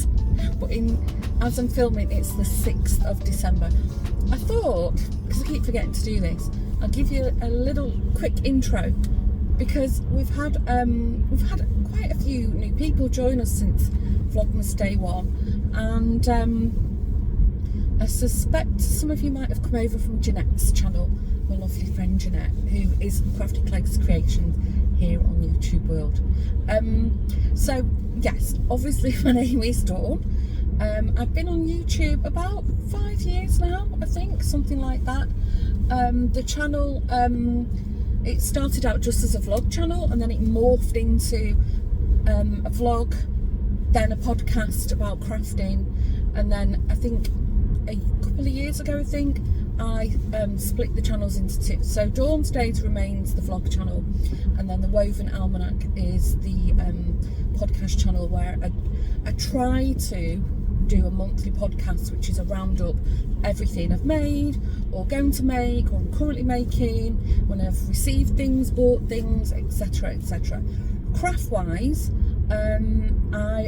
days, but as I'm filming it's the 6th of December. I thought, because I keep forgetting to do this, I'll give you a little quick intro, because we've had quite a few new people join us since Vlogmas day 1, and I suspect some of you might have come over from Jeanette's channel, my lovely friend Jeanette, who is Crafty Clegs Creations here on YouTube World. So yes, obviously my name is Dawn. I've been on YouTube about 5 years now, I think, something like that. The channel, it started out just as a vlog channel, and then it morphed into a vlog, then a podcast about crafting, and then I think a couple of years ago, I split the channels into two. So Dawn's Days remains the vlog channel, and then the Woven Almanac is the podcast channel, where I try to do a monthly podcast, which is a roundup everything I've made or going to make or I'm currently making, when I've received things, bought things, etc, etc. Craft wise, I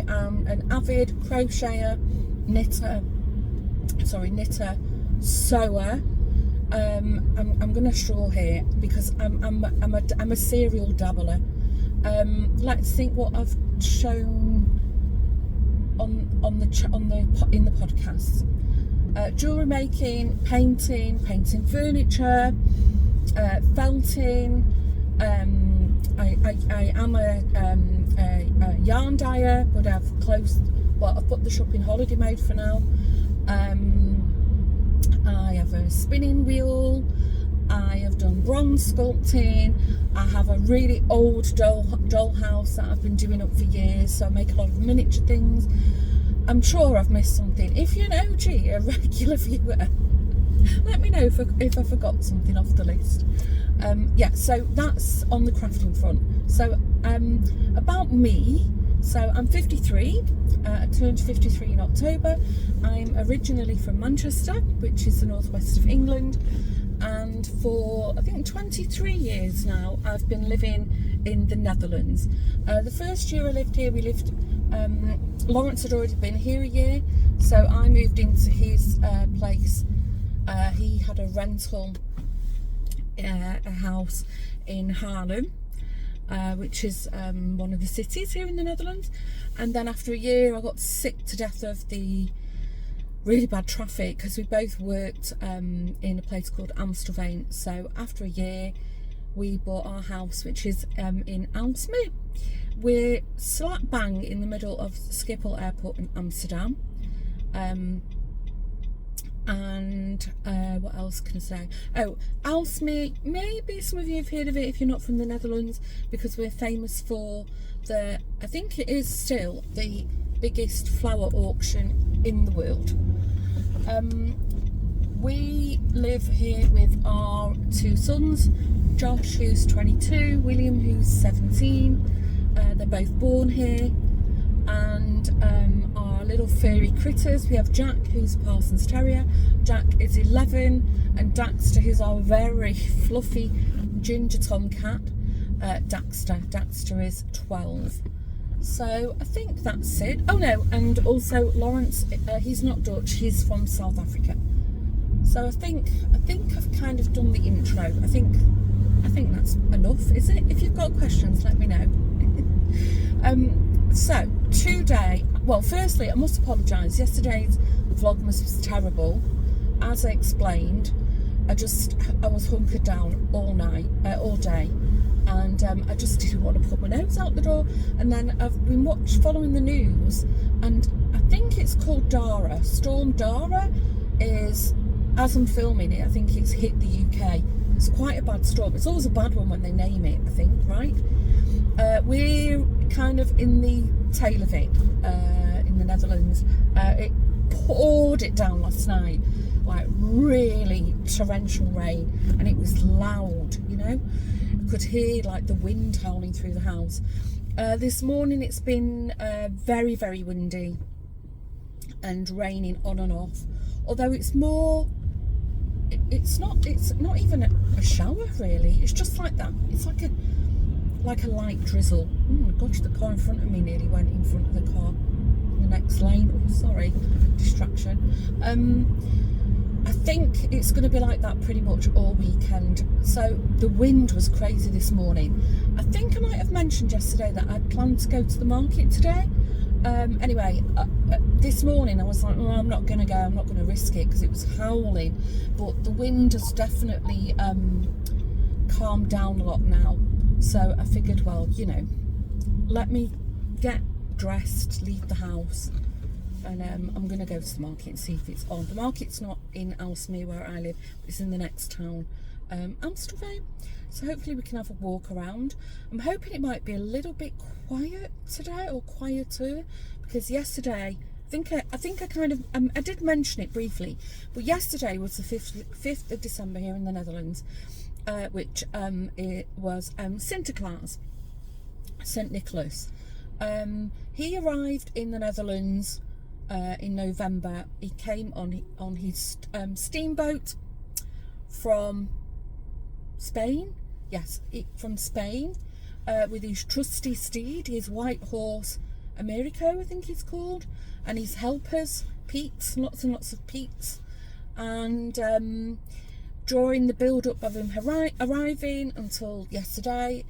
am an avid crocheter, knitter, sewer. I'm gonna straw here because I'm a serial dabbler. Let's think what I've shown in the podcast. Jewellery making, painting furniture, felting. I am a yarn dyer, but I've put the shop in holiday mode for now. I have a spinning wheel. I have done bronze sculpting. I have a really old doll house that I've been doing up for years, so I make a lot of miniature things. I'm sure I've missed something. If you're an OG, a regular viewer, let me know if I forgot something off the list. Yeah, so that's on the crafting front. So about me, so I'm 53, I turned 53 in October. I'm originally from Manchester, which is the northwest of England, and for I think 23 years now I've been living in the Netherlands. The first year I lived here, Lawrence had already been here a year, so I moved into his place. He had a rental a house in Haarlem, which is one of the cities here in the Netherlands. And then after a year I got sick to death of the really bad traffic, because we both worked in a place called Amstelveen. So after a year we bought our house, which is in Aalsmeer. We're slap bang in the middle of Schiphol Airport in Amsterdam. And what else can I say? Oh, Aalsmeer, maybe some of you have heard of it if you're not from the Netherlands, because we're famous for I think it is still the biggest flower auction in the world. We live here with our two sons, Josh, who's 22, William, who's 17. They're both born here. And our little furry critters, we have Jack, who's a Parsons Terrier. Jack is 11, and Daxter, who's our very fluffy ginger tomcat. Daxter is 12. So I think that's it. Oh no, and also Lawrence, he's not Dutch, he's from South Africa. So I think I've kind of done the intro. I think that's enough, is it? If you've got questions, let me know. So today, well, firstly I must apologise. Yesterday's Vlogmas was terrible. As I explained, I was hunkered down all day, and I just didn't want to put my nose out the door. And then I've been following the news, and I think it's called Dara. Storm Dara is, as I'm filming it, I think it's hit the UK. It's quite a bad storm. It's always a bad one when they name it, I think, right? We're kind of in the tail of it in the Netherlands. It poured it down last night, like really torrential rain, and it was loud, you know. I could hear like the wind howling through the house. This morning it's been very, very windy and raining on and off, although it's not even a shower really. It's just like that. It's like a light drizzle. Oh my gosh, the car in front of me nearly went in front of the car in the next lane. sorry, distraction. I think it's going to be like that pretty much all weekend. So the wind was crazy this morning. I think I might have mentioned yesterday that I'd planned to go to the market today. Anyway, this morning I was like, oh, I'm not going to go, I'm not going to risk it, because it was howling. But the wind has definitely calmed down a lot now. So I figured, well, you know, let me get dressed, leave the house, and I'm going to go to the market and see if it's on. The market's not in Ellesmere where I live, it's in the next town, Amstelveen. So hopefully we can have a walk around. I'm hoping it might be a little bit quiet today, or quieter, because yesterday, I think I kind of, I did mention it briefly, but yesterday was the 5th of December here in the Netherlands, which it was Sinterklaas, St. Nicholas. He arrived in the Netherlands in November. He came on his steamboat from Spain. Yes, from Spain, with his trusty steed, his white horse, Americo, I think he's called, and his helpers, Pete's, lots and lots of Pete's. And during the build-up of him arriving until yesterday,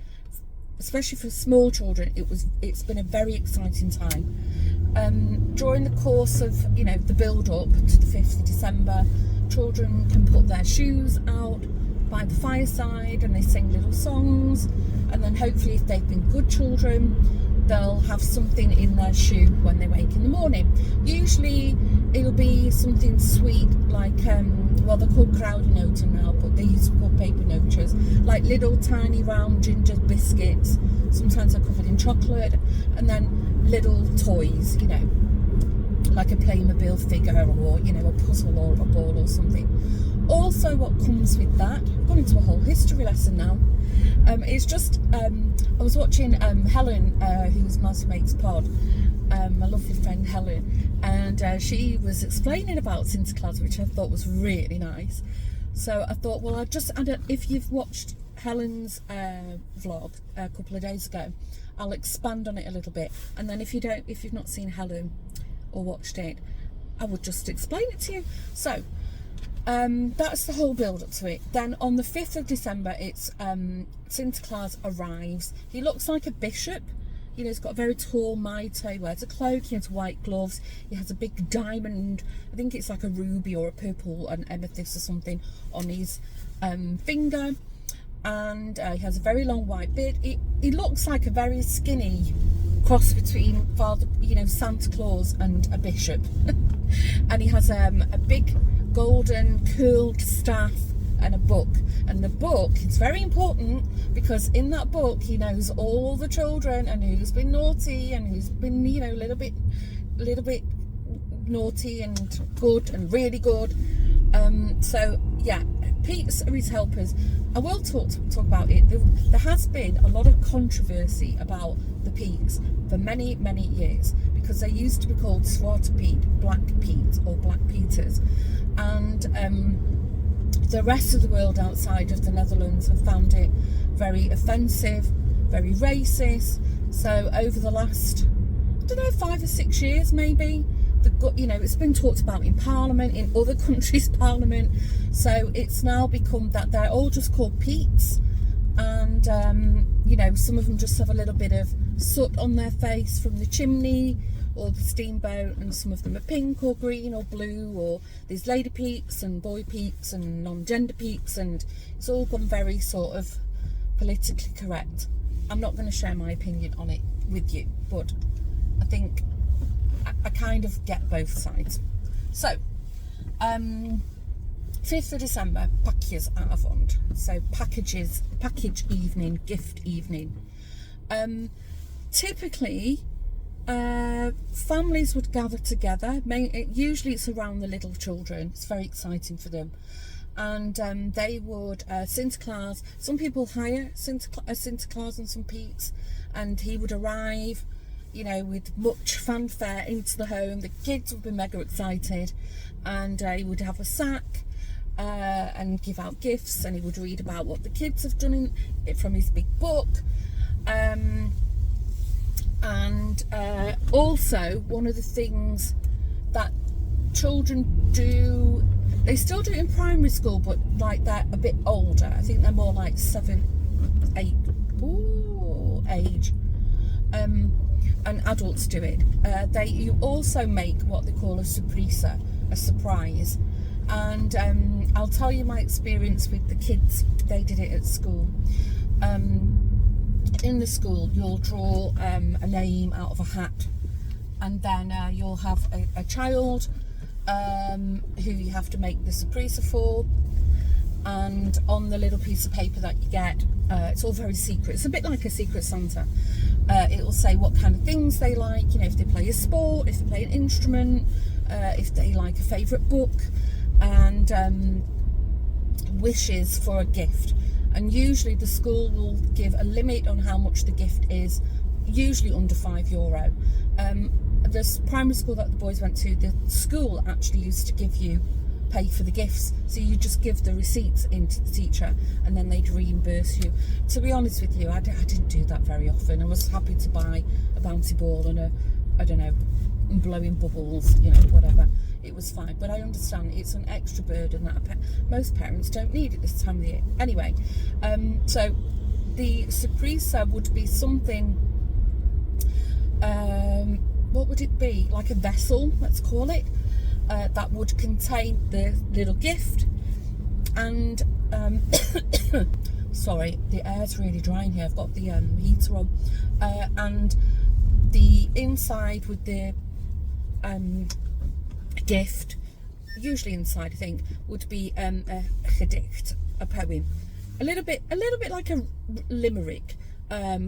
especially for small children, it's been a very exciting time. During the course of, you know, the build-up to the 5th of December, children can put their shoes out by the fireside and they sing little songs, and then hopefully, if they've been good children, they'll have something in their shoe when they wake in the morning. Usually it'll be something sweet, like well, they're called kruidennoten now, but they used to be called pepernootjes, like little tiny round ginger biscuits. Sometimes they're covered in chocolate, and then little toys, you know, like a Playmobil figure, or, you know, a puzzle or a ball or something. Also, what comes with that, I've gone into a whole history lesson now. It's just, I was watching Helen, who's my mate's pod, my lovely friend Helen, and she was explaining about Sinterklaas, which I thought was really nice. So I thought, well, if you've watched Helen's vlog a couple of days ago, I'll expand on it a little bit, and then if you've not seen Helen or watched it, I would just explain it to you. So that's the whole build up to it. Then on the 5th of December, it's Sinterklaas arrives. He looks like a bishop. You know, he's got a very tall mitre. He wears a cloak. He has white gloves. He has a big diamond, I think it's like a ruby or a purple, an amethyst or something, on his finger. And he has a very long white beard. He looks like a very skinny cross between Santa Claus and a bishop. And he has a big golden curled staff and a book. And the book is very important, because in that book he knows all the children and who's been naughty and who's been, you know, a little bit naughty and good and really good. So yeah, Pete's are his helpers. I will talk about it. There has been a lot of controversy about the Pete's for many years, because they used to be called Zwarte Piet, Black Pete, or Black Peters, and the rest of the world outside of the Netherlands have found it very offensive, very racist. So over the last, I don't know, 5 or 6 years maybe, it's been talked about in Parliament, in other countries' Parliament. So it's now become that they're all just called Pete's, and some of them just have a little bit of soot on their face from the chimney or the steamboat, and some of them are pink or green or blue, or there's lady Pete's and boy Pete's and non-gender Pete's, and it's all gone very sort of politically correct. I'm not going to share my opinion on it with you, but I think I kind of get both sides. So 5th of December, pakjesavond, so package evening, gift evening. Typically families would gather together. Usually it's around the little children. It's very exciting for them, and they would Sinterklaas. Some people hire Sinterklaas and some Pete's, and he would arrive, you know, with much fanfare into the home. The kids would be mega excited, and he would have a sack and give out gifts, and he would read about what the kids have done from his big book. And also, one of the things that children do. They still do it in primary school, but like they're a bit older. I think they're more like 7, 8 age. And adults do it. You also make what they call a surpresa, a surprise. And I'll tell you my experience with the kids. They did it at school. In the school, you'll draw a name out of a hat, and then you'll have a child who you have to make the surpresa for. And on the little piece of paper that you get, it's all very secret. It's a bit like a Secret Santa. It will say what kind of things they like, you know, if they play a sport, if they play an instrument, if they like a favourite book, and wishes for a gift. And usually the school will give a limit on how much the gift is, usually under €5. The primary school that the boys went to, the school actually used to pay for the gifts, so you just give the receipts in to the teacher and then they'd reimburse you. To be honest with you, I didn't do that very often. I was happy to buy a bouncy ball and I don't know, blowing bubbles, you know, whatever. It was fine, but I understand it's an extra burden that most parents don't need at this time of the year. Anyway, so the surpresa would be something, what would it be? Like a vessel, let's call it, that would contain the little gift. And sorry, the air's really dry in here. I've got the heater on, and the inside with the gift, usually inside I think, would be a gedicht, a poem, a little bit like a limerick,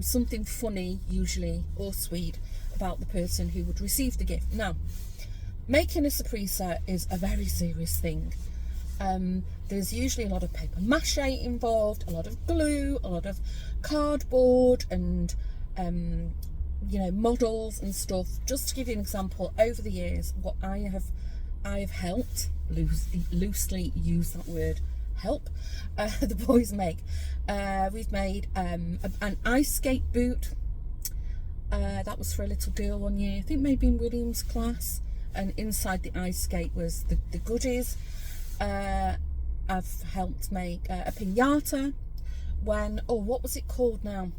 something funny usually, or sweet, about the person who would receive the gift. Now, making a surpresa is a very serious thing. There's usually a lot of paper mache involved, a lot of glue, a lot of cardboard, and you know, models and stuff. Just to give you an example, over the years, what I have helped, loosely use that word, help, the boys make. We've made an ice skate boot. That was for a little girl one year, I think maybe in William's class, and inside the ice skate was the goodies. I've helped make a piñata when, what was it called now?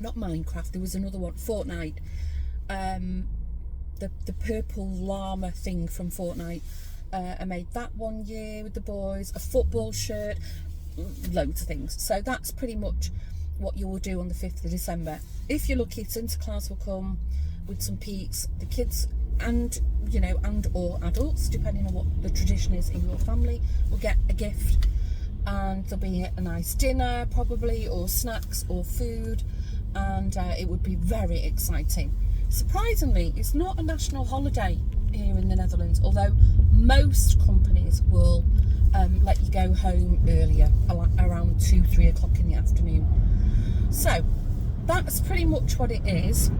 Not Minecraft, there was another one, Fortnite. The purple llama thing from Fortnite. I made that one year with the boys, a football shirt, loads of things. So that's pretty much what you will do on the 5th of December. If you're lucky, Sinterklaas will come with some peeps. The kids and, you know, and or adults, depending on what the tradition is in your family, will get a gift. And there'll be a nice dinner probably, or snacks or food, and it would be very exciting. Surprisingly, it's not a national holiday here in the Netherlands, although most companies will let you go home earlier, around 2-3 o'clock in the afternoon. So that's pretty much what it is.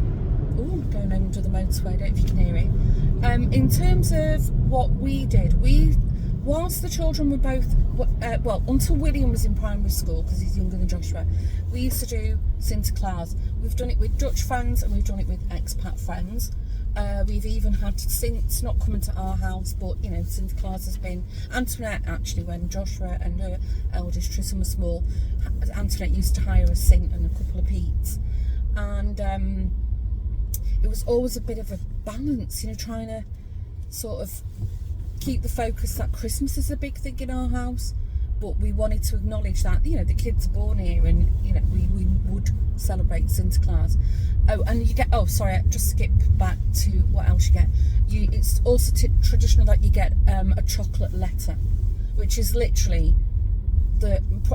Oh, I'm going under the motorway, I don't know if you can hear it. In terms of what we did, whilst the children were both, well, until William was in primary school, because he's younger than Joshua, we used to do Sinterklaas. We've done it with Dutch friends and we've done it with expat friends. We've even had Saints not coming to our house, but, you know, Sinterklaas has been, Antoinette actually, when Joshua and her eldest Tristan were small, Antoinette used to hire a Saint and a couple of Petes. And it was always a bit of a balance, you know, trying to sort of keep the focus that Christmas is a big thing in our house, but we wanted to acknowledge that, you know, the kids are born here, and, you know, we would celebrate Sinterklaas. Oh, and you get, sorry, I just skipped back to what else you get. It's also traditional that you get a chocolate letter, which is literally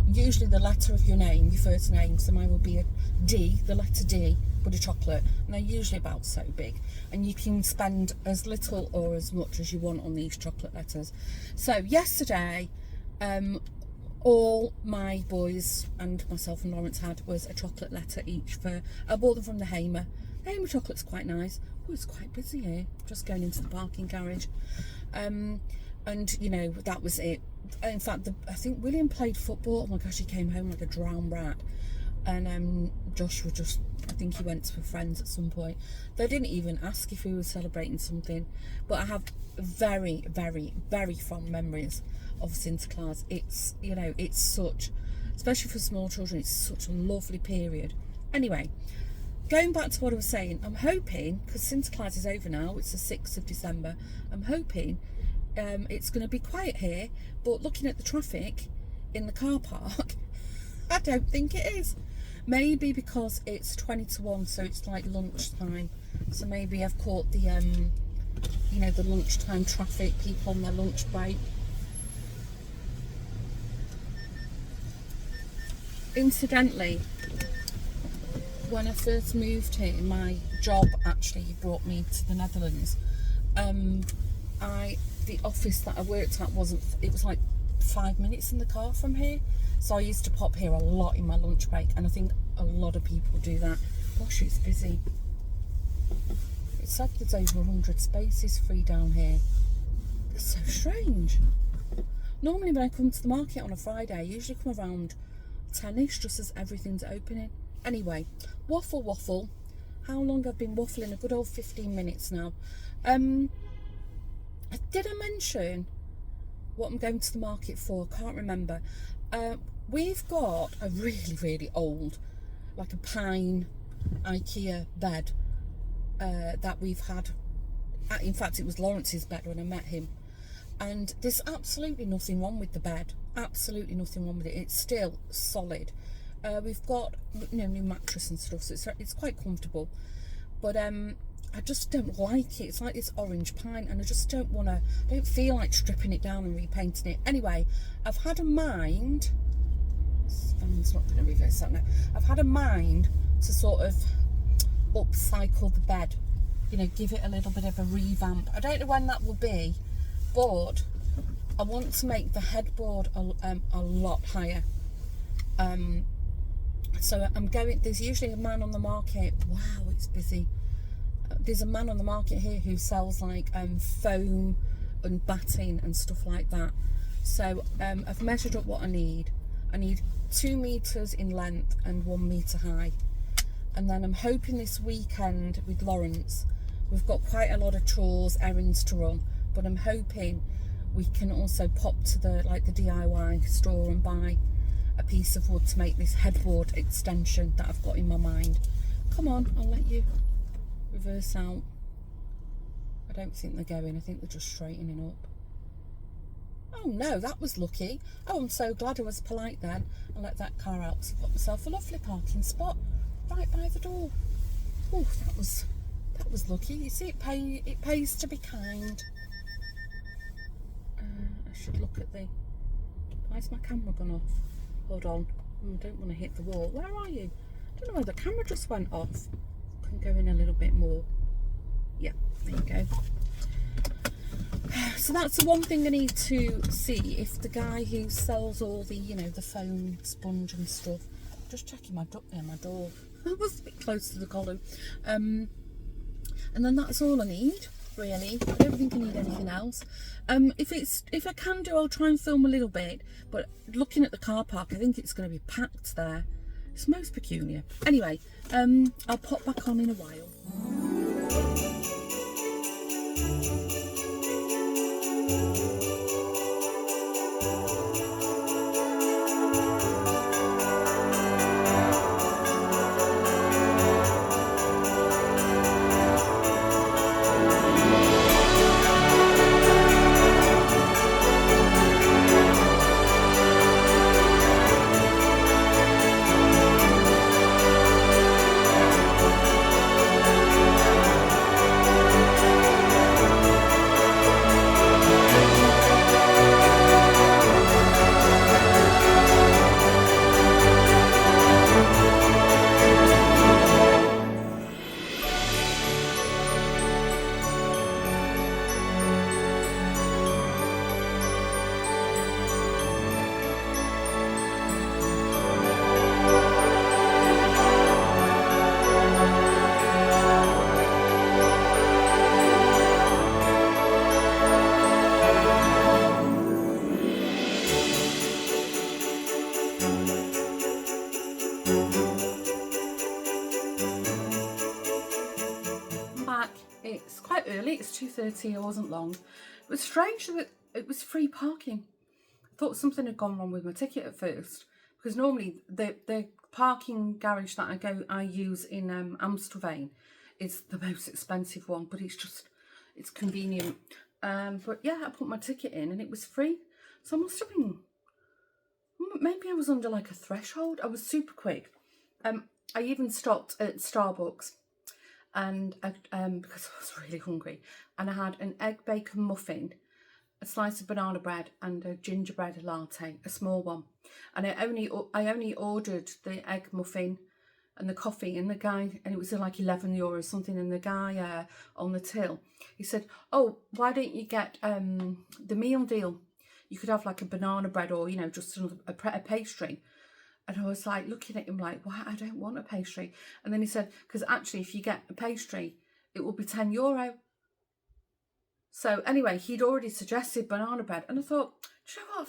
usually the letter of your name, your first name. So mine will be a D, the letter D, with a chocolate, and they're usually about so big, and you can spend as little or as much as you want on these chocolate letters. So yesterday, all my boys and myself and Lawrence had was a chocolate letter each. I bought them from the Hamer. The Hamer chocolate's quite nice. Oh, it's quite busy here, just going into the parking garage. And you know, that was it. In fact, I think William played football. Oh my gosh, he came home like a drowned rat. and Joshua just, I think he went to a friend's at some point. They didn't even ask if we were celebrating something, but I have very, very, very fond memories of Sinterklaas. It's, you know, it's such, especially for small children, it's such a lovely period. Anyway, going back to what I was saying, I'm hoping, because Sinterklaas is over now, it's the 6th of December, I'm hoping it's going to be quiet here, but looking at the traffic in the car park, I don't think it is. Maybe because it's 20 to 1, so it's like lunchtime. So maybe I've caught the, you know, the lunchtime traffic, people on their lunch break. Incidentally, when I first moved here, my job actually brought me to the Netherlands. The office that I worked at it was like 5 minutes in the car from here. So I used to pop here a lot in my lunch break, and I think a lot of people do that. Gosh, it's busy. It said there's over 100 spaces free down here. That's so strange. Normally when I come to the market on a Friday, I usually come around 10ish, just as everything's opening. Anyway, waffle. How long I've been waffling? A good old 15 minutes now. Did I mention what I'm going to the market for? I can't remember. We've got a really, really old, like a pine IKEA bed that we've had. In fact, it was Lawrence's bed when I met him. And there's absolutely nothing wrong with the bed. Absolutely nothing wrong with it. It's still solid. We've got, you know, new mattress and stuff, so it's quite comfortable. But I just don't like it. It's like this orange pine, and I just don't feel like stripping it down and repainting it. Anyway, I've had a mind. It's not going to reverse that now. I've had a mind to sort of upcycle the bed, you know, give it a little bit of a revamp. I don't know when that will be, but I want to make the headboard a lot higher. So I'm going, there's usually a man on the market. Wow, it's busy. There's a man on the market here who sells like foam and batting and stuff like that. So I've measured up what I need. I need 2 meters in length and 1 meter high. And then I'm hoping this weekend with Lawrence, we've got quite a lot of chores, errands to run, but I'm hoping we can also pop to the DIY store and buy a piece of wood to make this headboard extension that I've got in my mind. Come on, I'll let you reverse out. I don't think they're going. I think they're just straightening up. Oh no, that was lucky. Oh, I'm so glad I was polite then and let that car out. So I've got myself a lovely parking spot right by the door. Oh, that was lucky. You see, it pays to be kind. I should look at the. Why's my camera gone off? Hold on. I don't want to hit the wall. Where are you? I don't know where the camera just went off. Can go in a little bit more. Yeah, there you go. So that's the one thing I need to see, if the guy who sells all the, you know, the foam sponge and stuff. Just checking my door. I was a bit close to the column. And then that's all I need, really. I don't think I need anything else. If I can do, I'll try and film a little bit. But looking at the car park, I think it's going to be packed there. It's most peculiar. Anyway, I'll pop back on in a while. 2:30. I wasn't long. It was strange that it was free parking. I thought something had gone wrong with my ticket at first, because normally the parking garage that I use in Amstelveen is the most expensive one, but it's convenient. But yeah, I put my ticket in and it was free. So I must have been, maybe I was under like a threshold. I was super quick. I even stopped at Starbucks and because I was really hungry, and I had an egg bacon muffin, a slice of banana bread and a gingerbread latte, a small one. And I only ordered the egg muffin and the coffee, and the guy, and it was like €11 something, and the guy on the till, he said, oh, why don't you get the meal deal? You could have like a banana bread, or, you know, just a pastry. And I was like looking at him like, why? I don't want a pastry. And then he said, because actually if you get a pastry, it will be €10. So anyway, he'd already suggested banana bread, and I thought, do you know what?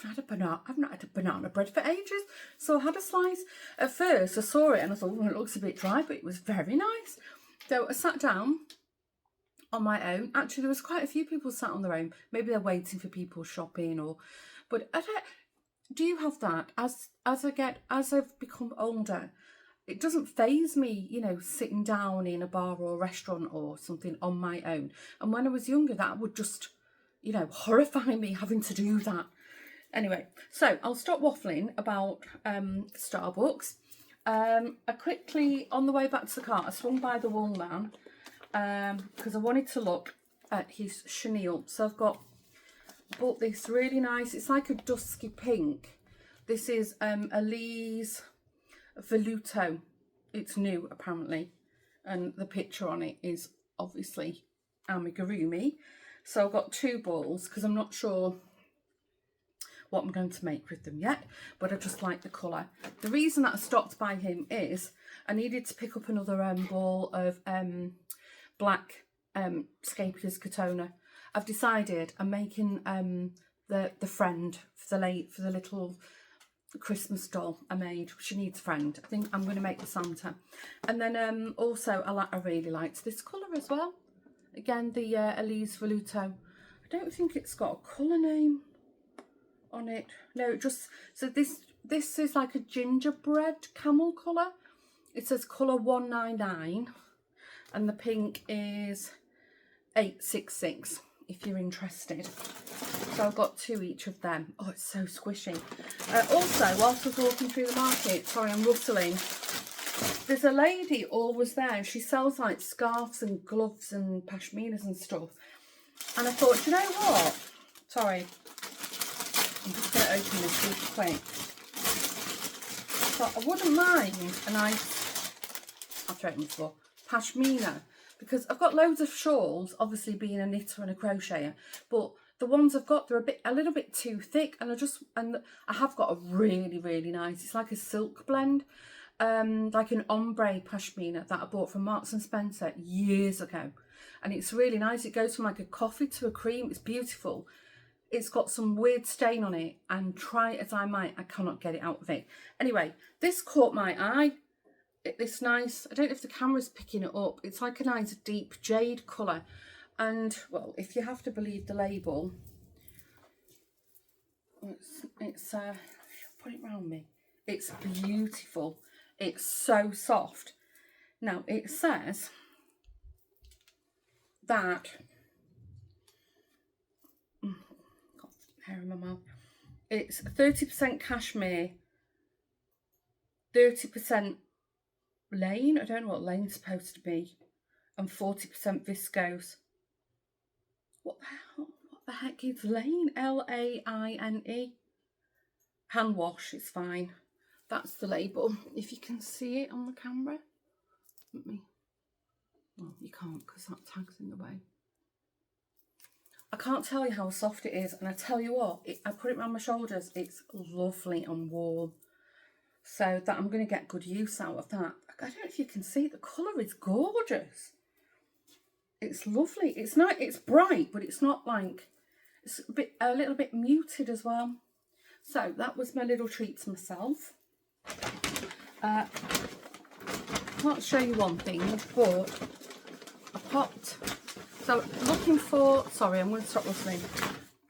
I've not had a banana bread for ages. So I had a slice. At first I saw it and I thought, well, it looks a bit dry, but it was very nice. So I sat down on my own. Actually, there was quite a few people sat on their own. Maybe they're waiting for people shopping, but I don't. Do you have that? As I've become older, it doesn't faze me, you know, sitting down in a bar or a restaurant or something on my own. And when I was younger, that would just, you know, horrify me having to do that. Anyway, so I'll stop waffling about Starbucks. I quickly, on the way back to the car, I swung by the wall man because I wanted to look at his chenille. So bought this really nice, it's like a dusky pink. This is Elise Velluto. It's new apparently, and the picture on it is obviously amigurumi. So I've got 2 balls because I'm not sure what I'm going to make with them yet, but I just like the colour. The reason that I stopped by him is I needed to pick up another ball of black Scapious Katona. I've decided I'm making the friend for the little Christmas doll I made. She needs a friend. I think I'm going to make the Santa. And then also I really liked this colour as well. Again, the Elise Velluto. I don't think it's got a colour name on it. No, so this is like a gingerbread camel colour. It says colour 199 and the pink is 866 if you're interested. So I've got 2 each of them. Oh, it's so squishy. Also, whilst I was walking through the market, sorry, I'm rustling, there's a lady always there, and she sells like scarves and gloves and pashminas and stuff. And I thought, do you know what? Sorry, I'm just going to open this super quick. So I wouldn't mind a nice, I'll throw it on the floor, pashmina, because I've got loads of shawls, obviously being a knitter and a crocheter, but the ones I've got, they're a little bit too thick, and I have got a really, really nice, it's like a silk blend, like an ombre pashmina that I bought from Marks and Spencer years ago, and it's really nice. It goes from like a coffee to a cream. It's beautiful. It's got some weird stain on it, and try it as I might, I cannot get it out of it. Anyway, this caught my eye. This nice, I don't know if the camera's picking it up, it's like a nice deep jade colour, and well, if you have to believe the label, it's put it round me, it's beautiful, it's so soft. Now it says that got hair in my mouth, it's 30% cashmere, 30% laine, I don't know what laine's supposed to be, and 40% viscose. What the heck is laine? L-A-I-N-E. Hand wash, it's fine. That's the label. If you can see it on the camera. Let me. Well, you can't because that tag's in the way. I can't tell you how soft it is, and I tell you what, I put it around my shoulders, it's lovely and warm. So that I'm going to get good use out of that. I don't know if you can see, the colour is gorgeous. It's lovely. It's not, it's bright, but it's not like, it's a little bit muted as well. So that was my little treat to myself. I can't show you one thing, but I popped So looking for, sorry, I'm going to stop listening.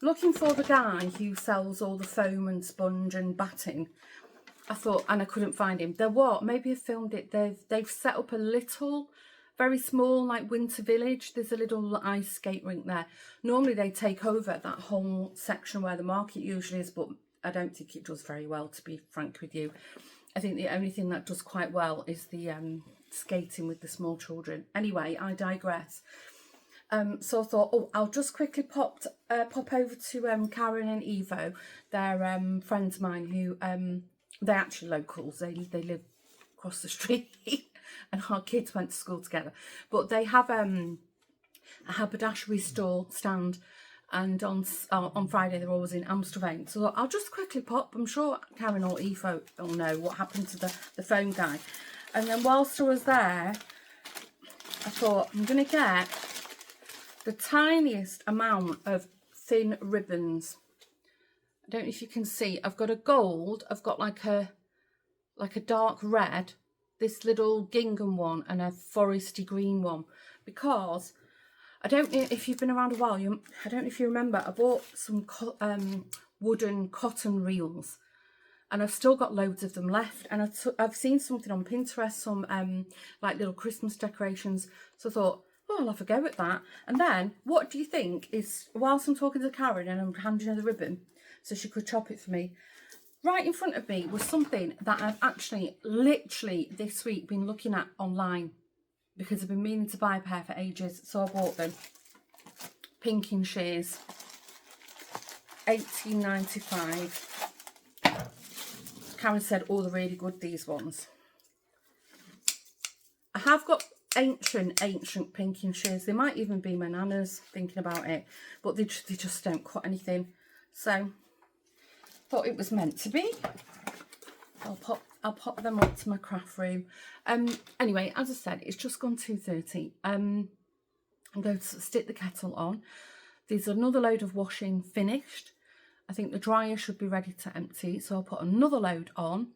Looking for the guy who sells all the foam and sponge and batting. I thought, and I couldn't find him. There what? Maybe I filmed it. They've set up a little, very small, like winter village. There's a little ice skate rink there. Normally they take over that whole section where the market usually is, but I don't think it does very well, to be frank with you. I think the only thing that does quite well is the skating with the small children. Anyway, I digress. So I thought, oh, I'll just quickly pop over to Karen and Evo. They're friends of mine who, they're actually locals. They live across the street and our kids went to school together. But they have a haberdashery store stand, and on Friday they're always in Amsterdam. So I'll just quickly pop. I'm sure Karen or Evo will know what happened to the phone guy. And then whilst I was there, I thought I'm going to get the tiniest amount of thin ribbons. I don't know if you can see. I've got a gold. I've got like a dark red, this little gingham one, and a foresty green one. Because I don't know if you've been around a while. I don't know if you remember. I bought some wooden cotton reels, and I've still got loads of them left. And I've seen something on Pinterest, some like little Christmas decorations. So I thought, oh, I'll have a go at that. And then, what do you think is, whilst I'm talking to Karen and I'm handing her the ribbon so she could chop it for me, right in front of me was something that I've actually literally this week been looking at online, because I've been meaning to buy a pair for ages. So I bought them. Pinking shears, $18.95. Karen said, oh, they're really good, these ones. I have got ancient pinking shears. They might even be my nana's, thinking about it, but they just don't cut anything. So thought it was meant to be. I'll pop them up to my craft room. Anyway, as I said, it's just gone 2:30. I'm going to stick the kettle on. There's another load of washing finished. I think the dryer should be ready to empty, so I'll put another load on,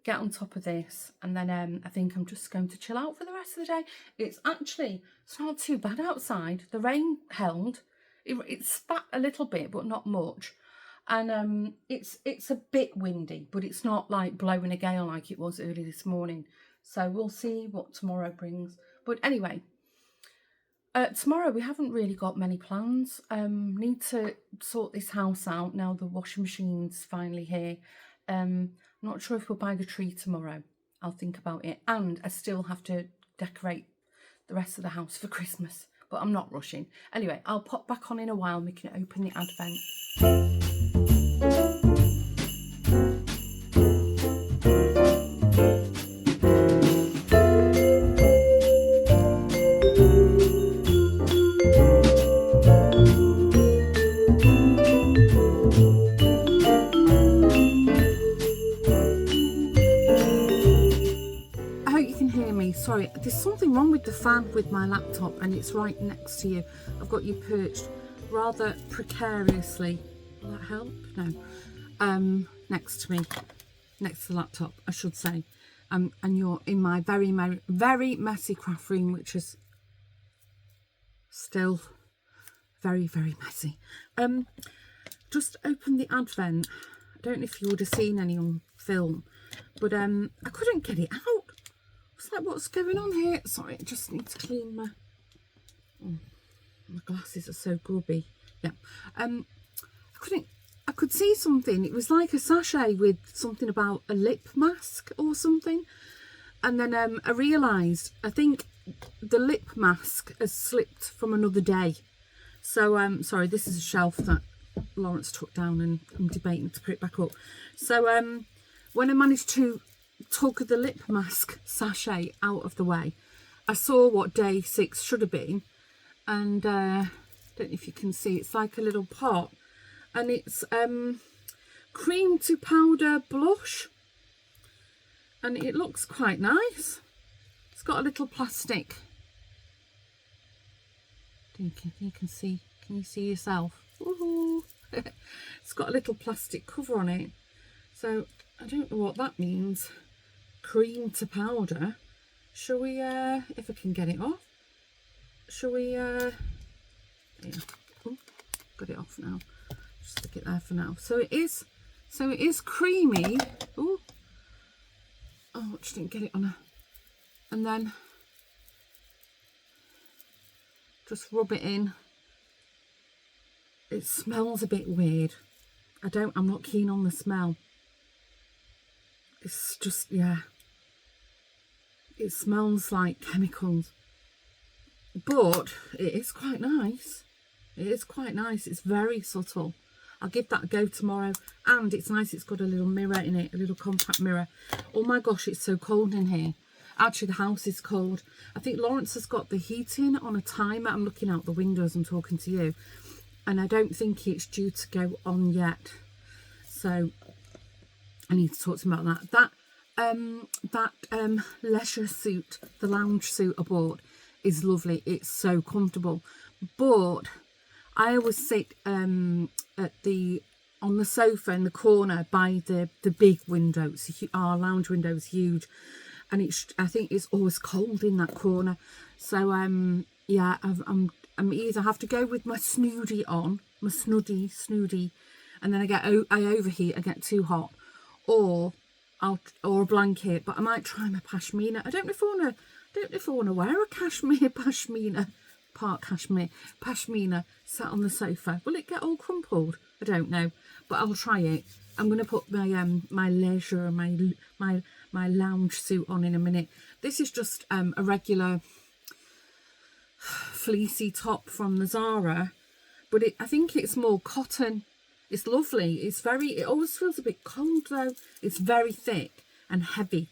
get on top of this, and then I think I'm just going to chill out for the rest of the day. It's not too bad outside. The rain held. It spat a little bit, but not much. And it's a bit windy, but it's not like blowing a gale like it was early this morning. So we'll see what tomorrow brings. But anyway, tomorrow we haven't really got many plans. Need to sort this house out now the washing machine's finally here. Not sure if we'll buy the tree tomorrow. I'll think about it. And I still have to decorate the rest of the house for Christmas, but I'm not rushing. Anyway, I'll pop back on in a while and we can open the advent. Sorry, there's something wrong with the fan with my laptop, and it's right next to you. I've got you perched rather precariously. Will that help? No. Next to me, next to the laptop, I should say. And you're in my very messy craft room, which is still very, very messy. Just opened the advent. I don't know if you would have seen any on film, but I couldn't get it out. It's like, what's going on here? Sorry, I just need to clean my glasses are so grubby. Yeah. I could see something. It was like a sachet with something about a lip mask or something. And then I realised, I think the lip mask has slipped from another day. So, sorry, this is a shelf that Lawrence took down and I'm debating to put it back up. So, when I managed to took the lip mask sachet out of the way, I saw what day 6 should have been, and don't know if you can see, it's like a little pot, and it's cream to powder blush, and it looks quite nice. It's got a little plastic, you can see, can you see yourself? Woohoo! It's got a little plastic cover on it, so I don't know what that means. Cream to powder. Shall we, if I can get it off, shall we Here. Ooh, got it off now. Just stick it there for now. So it is creamy. Ooh. Oh, just didn't get it on her. And then just rub it in. It smells a bit weird. I'm not keen on the smell. It's just, yeah. It smells like chemicals. But it is quite nice. It is quite nice. It's very subtle. I'll give that a go tomorrow. And it's nice, it's got a little mirror in it, a little compact mirror. Oh my gosh, it's so cold in here. Actually, the house is cold. I think Lawrence has got the heating on a timer. I'm looking out the window as I'm talking to you. And I don't think it's due to go on yet. So I need to talk to him about that. That leisure suit, the lounge suit I bought, is lovely. It's so comfortable. But I always sit on the sofa in the corner by the big window. Our lounge window is huge, and I think it's always cold in that corner. So yeah, I'm either have to go with my snoody on, my snoody, and then I overheat, I get too hot, or a blanket. But I might try my pashmina. I don't know if I want to wear a pashmina sat on the sofa. Will it get all crumpled? I don't know, but I'll try it. I'm going to put my leisure and my lounge suit on in a minute. This is just a regular fleecy top from the Zara, but I think it's more cotton. It's lovely. It always feels a bit cold though. It's very thick and heavy,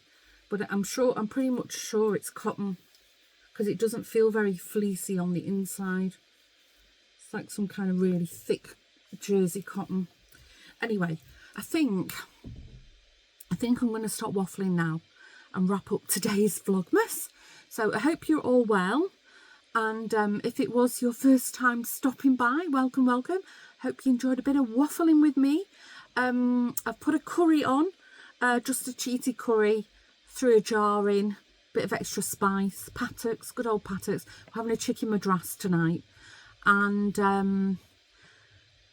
but I'm pretty much sure it's cotton, because it doesn't feel very fleecy on the inside. It's like some kind of really thick jersey cotton. Anyway, I think I'm going to stop waffling now and wrap up today's Vlogmas. So I hope you're all well. And if it was your first time stopping by, welcome. Hope you enjoyed a bit of waffling with me. I've put a curry on, just a cheaty curry, threw a jar in, bit of extra spice, pattocks, good old pattocks. We're having a chicken madras tonight, and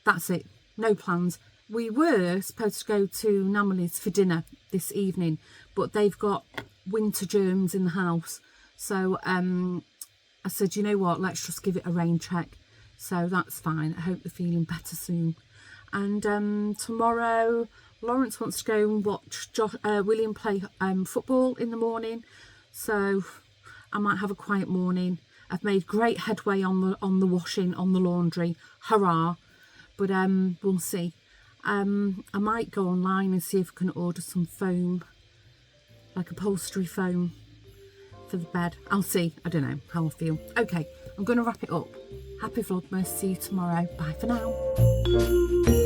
that's it. No plans. We were supposed to go to Namalie's for dinner this evening, but they've got winter germs in the house. So I said, you know what, let's just give it a rain check. So that's fine. I hope they're feeling better soon. And tomorrow, Lawrence wants to go and watch William play football in the morning. So I might have a quiet morning. I've made great headway on the washing, on the laundry. Hurrah. But we'll see. I might go online and see if I can order some foam, like upholstery foam for the bed. I'll see. I don't know how I feel. Okay, I'm going to wrap it up. Happy Vlogmas. See you tomorrow. Bye for now.